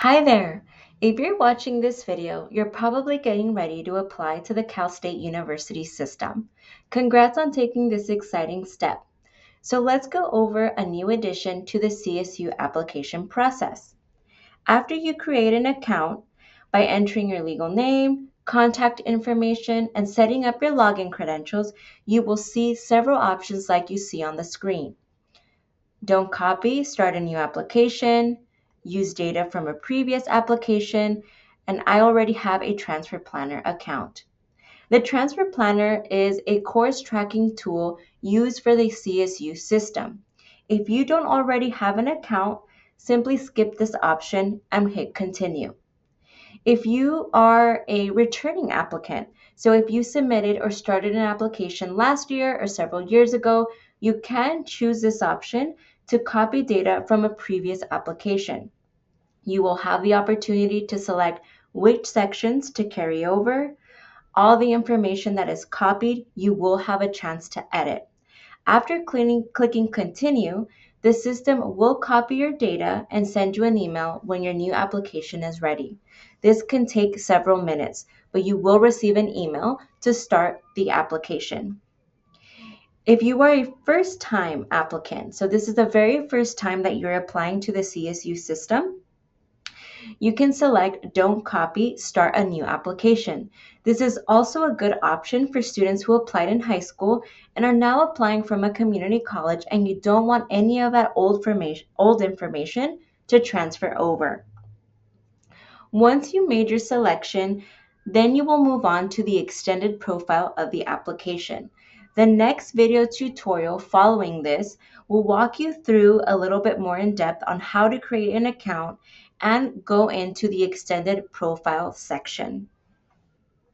Hi there! If you're watching this video, you're probably getting ready to apply to the Cal State University system. Congrats on taking this exciting step. So let's go over a new addition to the CSU application process. After you create an account, by entering your legal name, contact information, and setting up your login credentials, you will see several options like you see on the screen. Don't copy, start a new application, use data from a previous application, and I already have a Transfer Planner account. The Transfer Planner is a course tracking tool used for the CSU system. If you don't already have an account, simply skip this option and hit continue. If you are a returning applicant, so if you submitted or started an application last year or several years ago, you can choose this option to copy data from a previous application. You will have the opportunity to select which sections to carry over. All the information that is copied, you will have a chance to edit. After clicking continue, the system will copy your data and send you an email when your new application is ready. This can take several minutes, but you will receive an email to start the application. If you are a first time applicant, so this is the very first time that you're applying to the CSU system, you can select Don't Copy, Start a New Application. This is also a good option for students who applied in high school and are now applying from a community college and you don't want any of that old information to transfer over. Once you made your selection, then you will move on to the extended profile of the application. The next video tutorial following this will walk you through a little bit more in depth on how to create an account and go into the extended profile section.